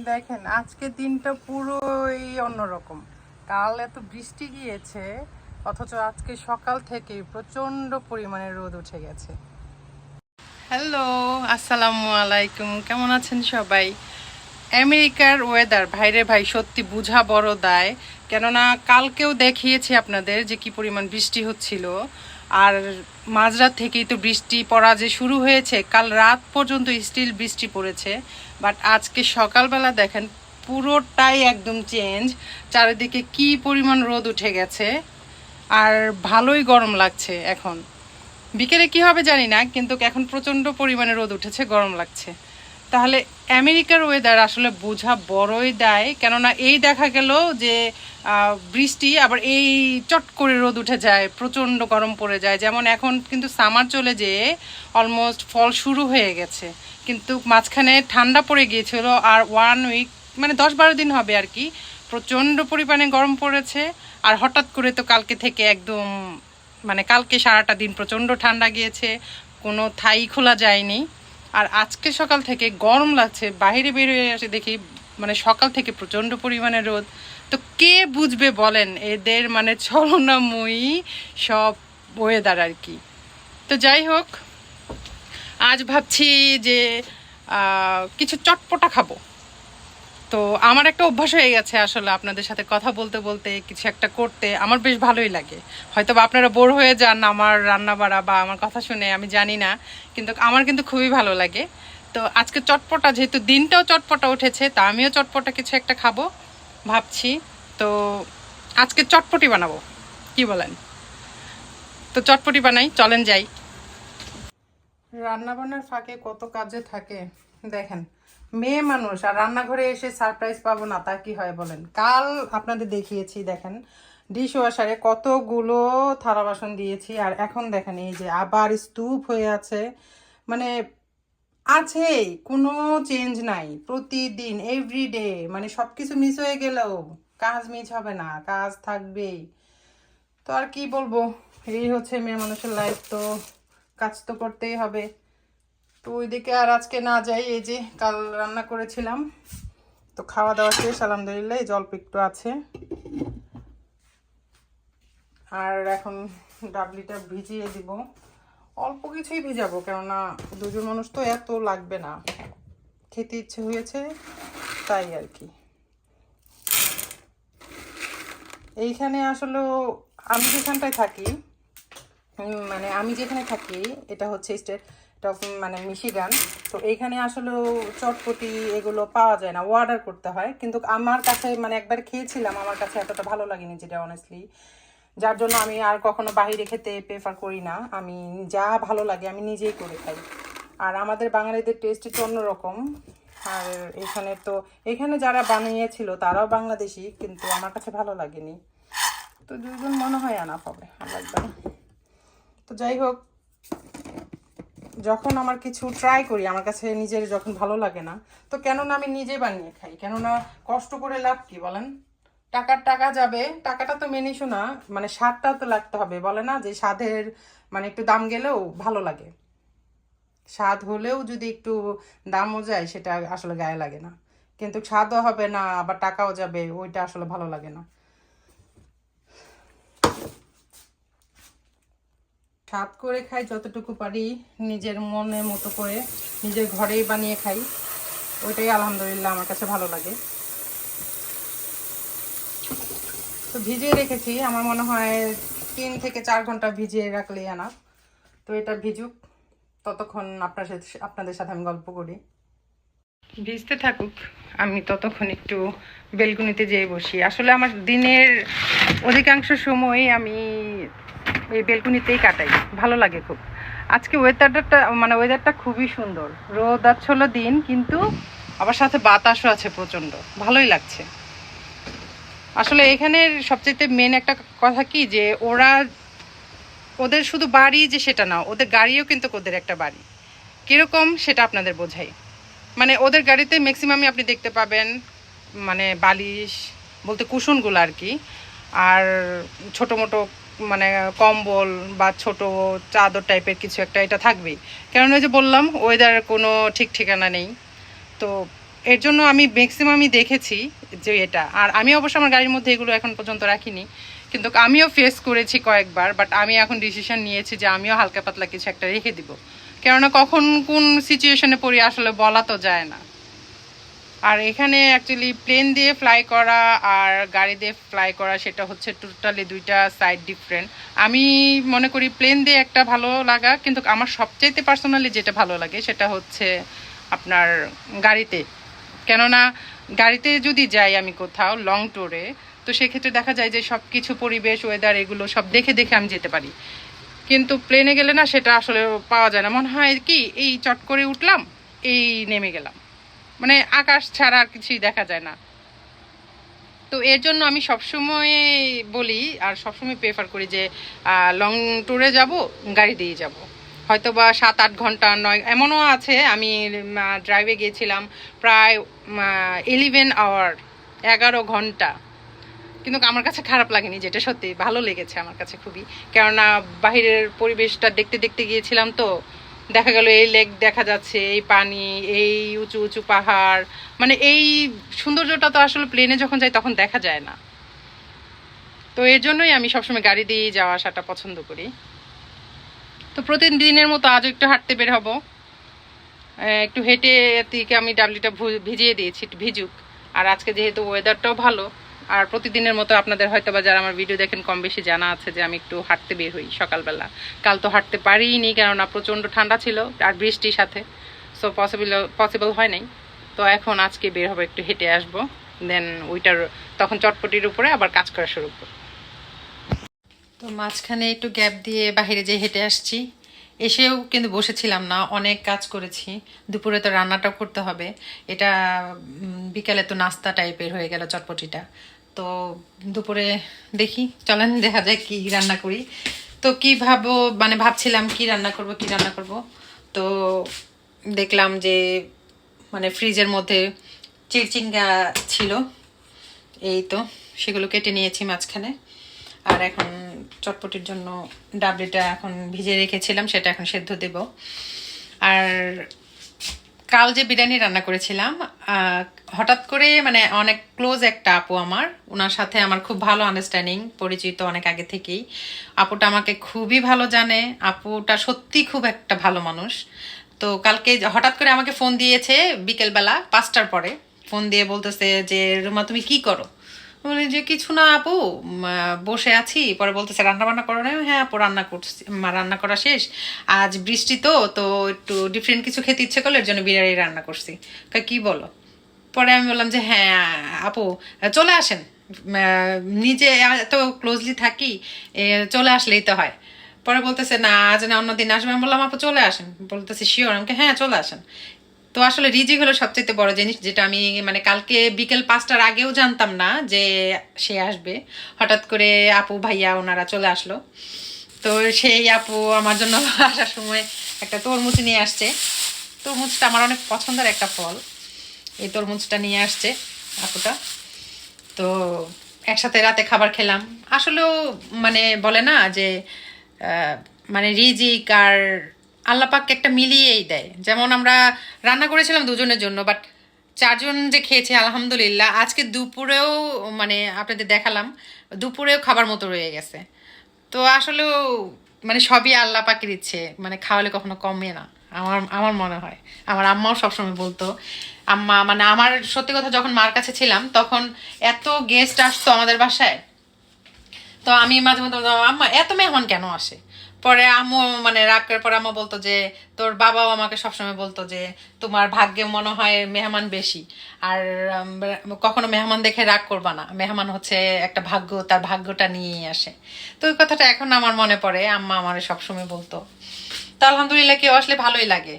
দেখেন আজকের দিনটা পুরোই অন্যরকম। কাল এত বৃষ্টি গিয়েছে, অথচ আজকে সকাল থেকে প্রচণ্ড পরিমাণে রোদ উঠে গেছে। হ্যালো, আসসালামু আলাইকুম, কেমন আছেন সবাই? আমেরিকার ওয়েদার ভাইরে ভাই সত্যি বুঝা বড় দায়। কেননা কালকেও দেখিয়েছি আপনাদের যে কি পরিমাণ বৃষ্টি হচ্ছিল, আর মাঝরাত থেকেই তো বৃষ্টি পড়া যে শুরু হয়েছে, কাল রাত পর্যন্ত স্টিল বৃষ্টি পড়েছে। বাট আজকে সকালবেলা দেখেন পুরোটাই একদম চেঞ্জ, চারিদিকে কি পরিমাণ রোদ উঠে গেছে, আর ভালোই গরম লাগছে। এখন বিকেলে কি হবে জানি না, কিন্তু এখন প্রচণ্ড পরিমাণে রোদ উঠেছে, গরম লাগছে। তাহলে আমেরিকার ওয়েদার আসলে বোঝা বড়ই দায়। কেননা এই দেখা গেল যে বৃষ্টি, আবার এই চট করে রোদ উঠে যায়, প্রচণ্ড গরম পড়ে যায়। যেমন এখন কিন্তু সামার চলে যেয়ে অলমোস্ট ফল শুরু হয়ে গেছে, কিন্তু মাঝখানে ঠান্ডা পড়ে গিয়েছিল, আর 1 উইক মানে 10-12 দিন হবে আর কি, প্রচণ্ড পরিমাণে গরম পড়েছে। আর হঠাৎ করে তো কালকে থেকে একদম মানে কালকে সারাটা দিন প্রচণ্ড ঠান্ডা গিয়েছে, কোনো থাই খোলা যায়নি। আর আজকে সকাল থেকে গরম লাগছে, বাইরে বেরিয়ে আসে দেখি মানে সকাল থেকে প্রচণ্ড পরিমাণে রোদ। তো কে বুঝবে বলেন এদের মানে ছলনাময়ী সব ওয়েদার আর কি। তো যাই হোক, আজ ভাবছি যে কিছু চটপটা খাবো। তো আমার একটা অভ্যাস হয়ে গেছে আসলে আপনাদের সাথে কথা বলতে বলতে কিছু একটা করতে আমার বেশ ভালোই লাগে। হয়তো বা আপনারা বোর হয়ে যান আমার রান্না বাড়া বা আমার কথা শুনে, আমি জানি না, কিন্তু আমার কিন্তু খুবই ভালো লাগে। তো আজকে চটপটা, যেহেতু দিনটাও চটপটা উঠেছে, তা আমিও চটপটা কিছু একটা খাবো ভাবছি। তো আজকে চটপটি বানাবো, কি বলেন? তো চটপটি বানাই, চলেন যাই। রান্নাবান্নার ফাঁকে কত কাজে থাকে দেখেন। মেয়ে মানুষ আর রান্নাঘরে এসে সারপ্রাইজ পাবো না তা কি হয় বলেন? কাল আপনাদের দেখিয়েছি, দেখেন ডিশ ওয়াশারে কতগুলো থালা বাসন দিয়েছি, আর এখন দেখেন এই যে আবার স্তূপ হয়ে আছে। মানে আছেই, কোনো চেঞ্জ নাই, প্রতিদিন এভরিডে। মানে সব কিছু মিস হয়ে গেলেও কাজ মিস হবে না, কাজ থাকবেই। তো আর কি বলবো, এই হচ্ছে মেয়ে মানুষের লাইফ। তো কাজ তো করতেই হবে। তো ওইদিকে আর আজকে না যাই, এই যে কাল রান্না করেছিলাম, তো খাওয়া দাওয়া শেষ আলহামদুলিল্লাহ, এই জল্প একটু আছে। আর এখন ডাবলিটা ভিজিয়ে দিব, অল্প কিছুই ভিজাবো, কেননা দুজন মানুষ তো এত লাগবে না, খেতে ইচ্ছে হয়েছে তাই আর কি। এইখানে আসলে আমি যেখানটায় থাকি, মানে আমি যেখানে থাকি এটা হচ্ছে স্টেট মানে মিশিগান। তো এইখানে আসলে চটপটি এগুলো পাওয়া যায় না, অর্ডার করতে হয়। কিন্তু আমার কাছে মানে একবার খেয়েছিলাম, আমার কাছে এতটা ভালো লাগেনি যেটা অনেস্টলি, যার জন্য আমি আর কখনো বাইরে খেতে প্রেফার করি না। আমি যা ভালো লাগে আমি নিজেই করে খাই। আর আমাদের বাঙালিদের টেস্ট একটু অন্যরকম। আর এখানে যারা বানিয়েছিল তারাও বাংলাদেশি, কিন্তু আমার কাছে ভালো লাগেনি। তো দুজন মনে হয় আনাফ হবে, আর লাগবে না। তো যাই হোক, যখন আমার কিছু ট্রাই করি আমার কাছে নিজের যখন ভালো লাগে না, তো কেননা আমি নিজে বানিয়ে খাই। কেননা কষ্ট করে লাভ কি বলেন? টাকা যাবে, টাকাটা তো মেনে শোনা, মানে স্বাদটাও তো লাগতে হবে। বলে না যে স্বাদের মানে একটু দাম গেলেও ভালো লাগে, স্বাদ হলেও যদি একটু দামও যায় সেটা আসলে গায়ে লাগে না। কিন্তু স্বাদও হবে না আবার টাকাও যাবে, ওইটা আসলে ভালো লাগে না। স্বাদ করে খাই যতটুকু পারি, নিজের মনের মতো করে নিজের ঘরেই বানিয়ে খাই, ওইটাই আলহামদুলিল্লাহ আমার কাছে ভালো লাগে। তো ভিজিয়ে রেখেছি, আমার মনে হয় 3 থেকে 4 ঘন্টা ভিজিয়ে রাখলেই আনা। তো এটা ভিজুক, ততক্ষণ আপনাদের সাথে আমি গল্প করি। ভিজতে থাকুক, আমি ততক্ষণ একটু বেলকুনিতে যেয়ে বসি। আসলে আমার দিনের অধিকাংশ সময় আমি এই বেলকুনিতেই কাটাই, ভালো লাগে খুব। আজকে ওয়েদারটা খুবই সুন্দর, রোদ আচ্ছন্ন দিন, কিন্তু আবার সাথে বাতাসও আছে প্রচণ্ড, ভালোই লাগছে। আসলে এখানের সবচেয়ে মেন একটা কথা কি, যে ওদের শুধু বাড়ি যে সেটা না, ওদের গাড়িও কিন্তু ওদের একটা বাড়ি। কীরকম সেটা আপনাদের বোঝাই। মানে ওদের গাড়িতে ম্যাক্সিমামই আপনি দেখতে পাবেন মানে বালিশ বলতে কুশনগুলো আর কি, আর ছোটো মোটো মানে কম্বল বা ছোট চাদর টাইপের কিছু একটা এটা থাকবেই। কেননা যে বললাম ওয়েদারের কোনো ঠিক ঠিকানা নেই। তো এর জন্য আমি ম্যাক্সিমামই দেখেছি যে এটা, আর আমি অবশ্য আমার গাড়ির মধ্যে এগুলো এখন পর্যন্ত রাখিনি, কিন্তু আমিও ফেস করেছি কয়েকবার। বাট আমি এখন ডিসিশন নিয়েছি যে আমিও হালকা পাতলা কিছু একটা রেখে দিব, কেননা কখন কোন সিচুয়েশনে পড়ি আসলে বলা তো যায় না। আর এখানে অ্যাকচুয়ালি প্লেন দিয়ে ফ্লাই করা আর গাড়ি দিয়ে ফ্লাই করা সেটা হচ্ছে টোটালি দুইটা সাইড ডিফারেন্ট। আমি মনে করি প্লেন দিয়ে একটা ভালো লাগা, কিন্তু আমার সবচাইতে পার্সোনালি যেটা ভালো লাগে সেটা হচ্ছে আপনার গাড়িতে। কেননা গাড়িতে যদি যাই আমি কোথাও লং ট্যুরে, তো সেক্ষেত্রে দেখা যায় যে সব কিছু পরিবেশ, ওয়েদার, এগুলো সব দেখে দেখে আমি যেতে পারি। কিন্তু প্লেনে গেলে না, সেটা আসলে পাওয়া যায় না। মনে হয় কি এই চট করে উঠলাম, এই নেমে গেলাম, মানে আকাশ ছাড়া আর কিছুই দেখা যায় না। তো এর জন্য আমি সবসময় বলি আর সবসময় প্রেফার করি যে লং ট্যুরে যাব গাড়ি দিয়ে যাব। হয়তো বা 7-8 ঘন্টা, 9, এমনও আছে আমি ড্রাইভে গিয়েছিলাম প্রায় 11 আওয়ার, 11 ঘন্টা। কিন্তু আমার কাছে খারাপ লাগেনি, যেটা সত্যি ভালো লেগেছে আমার কাছে খুবই। কেননা বাহিরের পরিবেশটা দেখতে দেখতে গিয়েছিলাম, তো দেখা গেল এই লেক দেখা যাচ্ছে, এই পানি, এই উঁচু উঁচু পাহাড়, মানে এই সৌন্দর্যটা তো আসলে প্লেনে যখন যাই তখন দেখা যায় না। তো এর জন্যই আমি সবসময় গাড়ি দিয়েই যাওয়া আসাটা পছন্দ করি। তো প্রতিদিনের মতো আজও একটু হাঁটতে বের হব, একটু হেঁটে থেকে আমি ডাবলিটা ভিজিয়ে দিয়েছি, একটু ভিজুক। আর আজকে যেহেতু ওয়েদারটাও ভালো, আর প্রতিদিনের মতো আপনাদের হয়তো বা যারা আমার ভিডিও দেখেন কম বেশি জানা আছে যে আমি একটু হাঁটতে বের হই সকালবেলা। কাল তো হাঁটতে পারিনি, কেননা প্রচণ্ড ঠান্ডা ছিল আর বৃষ্টির সাথে, সো পসিবল হয় নাই। তো এখন আজকে বের হবো, একটু হেঁটে আসবো, দেন ওইটার তখন চটপটির উপরে আবার কাজ করা শুরু করবো। তো মাঝখানে একটু গ্যাপ দিয়ে বাইরে যেয়ে হেঁটে আসছি, এসেও কিন্তু বসেছিলাম না, অনেক কাজ করেছি। দুপুরে তো রান্নাটাও করতে হবে, এটা বিকালে তো নাস্তা টাইপের হয়ে গেল চটপটিটা। তো দুপুরে দেখি, চলেন দেখা যায় কি রান্না করি। তো কি মানে ভাবছিলাম কি রান্না করব। তো দেখলাম যে মানে ফ্রিজের মধ্যে চিড়চিঙ্গা ছিল, এই তো সেগুলো কেটে নিয়েছি মাঝখানে। আর এখন চটপটির জন্য ডাবলিটা এখন ভিজে রেখেছিলাম, সেটা এখন সেদ্ধ দেব। আর কাল যে বিরিয়ানি রান্না করেছিলাম, হঠাৎ করে মানে অনেক ক্লোজ একটা আপু আমার, ওনার সাথে আমার খুব ভালো আন্ডারস্ট্যান্ডিং, পরিচিত অনেক আগে থেকেই। আপুটা আমাকে খুবই ভালো জানে, আপুটা সত্যি খুব একটা ভালো মানুষ। তো কালকে হঠাৎ করে আমাকে ফোন দিয়েছে বিকেলবেলা 5টার পরে, ফোন দিয়ে বলতেছে যে রুমা তুমি কি করো? বলি যে কিছু না আপু, বসে আছি। পরে বলতেছে রান্না বান্না করো না? হ্যাঁ আপু রান্না করছি, রান্না করা শেষ। আজ বৃষ্টি তো তো একটু ডিফারেন্ট কিছু খেতে ইচ্ছে করলো, এর জন্য বিরিয়ানি রান্না করছি। কি বলো? পরে আমি বললাম যে হ্যাঁ আপু চলে আসেন, নিজে এত ক্লোজলি থাকি, চলে আসলেই তো হয়। পরে বলতেছে না আজ না অন্যদিন আসবে। আমি বললাম আপু চলে আসেন, বলতেছে শিওর? আমাকে হ্যাঁ চলে আসেন। তো আসলে রিজিক হলো সবচেয়ে বড় জিনিস, যেটা আমি মানে কালকে বিকেল 5টার আগেও জানতাম না যে সে আসবে। হঠাৎ করে আপু ভাইয়া ওনারা চলে আসলো। তো সেই আপু আমার জন্য আসার সময় একটা তরমুজ নিয়ে আসছে। তরমুজটা আমার অনেক পছন্দের একটা ফল, এই তরমুজটা নিয়ে আসছে আপুটা। তো একসাথে রাতে খাবার খেলাম। আসলেও মানে বলে না যে মানে রিজিক আর আল্লাপাক একটা মিলিয়েই দেয়। যেমন আমরা রান্না করেছিলাম দুজনের জন্য, বাট 4জন যে খেয়েছে আলহামদুলিল্লাহ। আজকে দুপুরেও মানে আপনাদের দেখালাম, দুপুরেও খাবার মতো রয়ে গেছে। তো আসলেও মানে সবই আল্লাহ পাকের ইচ্ছে, মানে খাওয়ালে কখনো কমে না। আমার আমার মনে হয়, আমার আম্মাও সবসময় বলতো। আম্মা মানে আমার সত্যি কথা, যখন মার কাছে ছিলাম তখন এত গেস্ট আসতো আমাদের বাসায়, তো আমি মাঝে মধ্যে বলতাম আম্মা এত মেহমান কেন আসে? পরে আম্মু মানে রাগ করে পরে আম্মু বলতো যে তোর বাবাও আমাকে সবসময় বলতো যে তোমার ভাগ্যে মনে হয় মেহমান বেশি, আর কখনো মেহমান দেখে রাগ করবা না, মেহমান হচ্ছে একটা ভাগ্য, তার ভাগ্যটা নিয়েই আসে। তো ওই কথাটা এখন আমার মনে পড়ে, আম্মা আমার সবসময় বলতো। তো আলহামদুলিল্লাহ কেউ আসলে ভালোই লাগে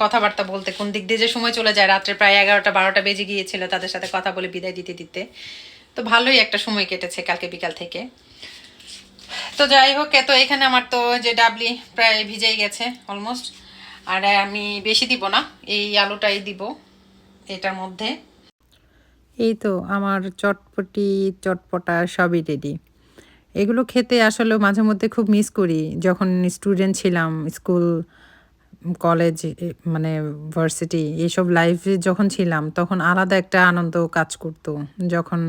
কথাবার্তা বলতে, কোন দিক দিয়ে যে সময় চলে যায়। রাত্রে প্রায় 11টা 12টা বেজে গিয়েছিল তাদের সাথে কথা বলে বিদায় দিতে দিতে। তো ভালোই একটা সময় কেটেছে কালকে বিকাল থেকে। তো যাই হোক, তো এখানে আমার তো যে ডাবলি প্রায় ভিজেই গেছে অলমোস্ট। আর আমি বেশি দিব না, এই আলুটাই দিব এটার মধ্যে। এই তো আমার চটপটি চটপটা সবই রেডি। এগুলো খেতে আসলে মাঝে মধ্যে খুব মিস করি, যখন স্টুডেন্ট ছিলাম, স্কুল কলেজ মানে ভার্সিটি এইসব লাইফে যখন ছিলাম তখন আলাদা একটা আনন্দ কাজ করতো। যখন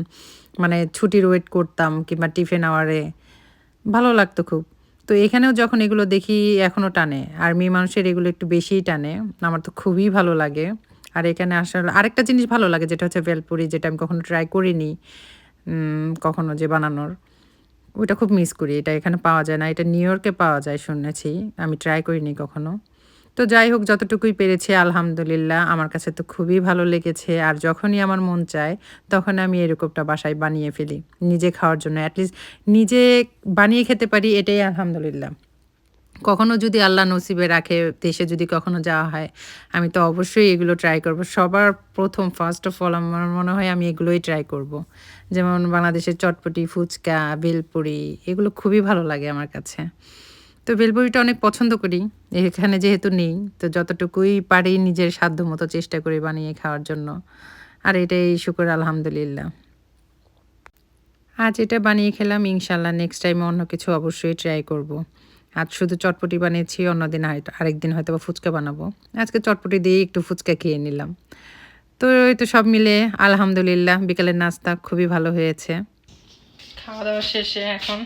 মানে ছুটির ওয়েট করতাম কিংবা টিফিন আওয়ারে ভালো লাগতো খুব। তো এখানেও যখন এগুলো দেখি এখনও টানে। আর মেয়ে মানুষের এগুলো একটু বেশিই টানে। আমার তো খুবই ভালো লাগে। আর এখানে আসলে আরেকটা জিনিস ভালো লাগে যেটা হচ্ছে ভেলপুরি, যেটা আমি কখনো ট্রাই করিনি কখনো যে বানানোর। ওইটা খুব মিস করি। এটা এখানে পাওয়া যায় না। এটা নিউ ইয়র্কে পাওয়া যায় শুনেছি। আমি ট্রাই করিনি কখনো। তো যাই হোক যতটুকুই পেরেছি আলহামদুলিল্লাহ আমার কাছে তো খুবই ভালো লেগেছে। আর যখনই আমার মন চায় তখন আমি এরকমটা বাসায় বানিয়ে ফেলি। নিজে খাওয়ার জন্য এটলিস্ট নিজে বানিয়ে খেতে পারি এটাই আলহামদুলিল্লাহ। কখনো যদি আল্লাহ নসিবে রাখে দেশে যদি কখনো যাওয়া হয়, আমি তো অবশ্যই এগুলো ট্রাই করব। সবার ১ম ফার্স্ট অফ অল আমার মনে হয় আমি এগুলোই ট্রাই করব। যেমন বাংলাদেশের চটপটি, ফুচকা, ভেলপুরি এগুলো খুবই ভালো লাগে আমার কাছে। তো ভেলপুরিটা অনেক পছন্দ করি। এখানে যেহেতু নেই, তো যতটুকুই পারি নিজের সাধ্যমতো চেষ্টা করি বানিয়ে খাওয়ার জন্য। আর এটাই শুকর আলহামদুলিল্লাহ। আজ এটা বানিয়ে খেলাম, ইনশাআল্লাহ নেক্সট টাইম অন্য কিছু অবশ্যই ট্রাই করব। আজ শুধু চটপটি বানিয়েছি, অন্যদিন আরেকদিন হয়তোবা ফুচকা বানাবো। আজকে চটপটি দিয়েই একটু ফুচকা খেয়ে নিলাম। তো এই তো সব মিলে আলহামদুলিল্লাহ বিকালের নাস্তা খুবই ভালো হয়েছে। খাওয়া দাওয়া শেষে এখন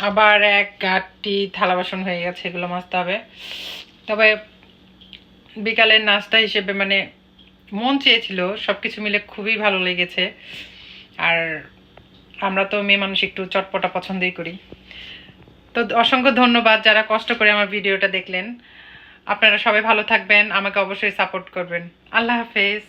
আবার এক গাঁটটি থালা বাসন হয়ে গেছে, এগুলো মাজতে হবে। তবে বিকালের নাস্তা হিসেবে মানে মন চেয়েছিল, সব কিছু মিলে খুবই ভালো লেগেছে। আর আমরা তো মেয়ে মানুষ একটু চটপটা পছন্দই করি। তো অসংখ্য ধন্যবাদ যারা কষ্ট করে আমার ভিডিওটা দেখলেন। আপনারা সবাই ভালো থাকবেন, আমাকে অবশ্যই সাপোর্ট করবেন। আল্লাহ হাফেজ।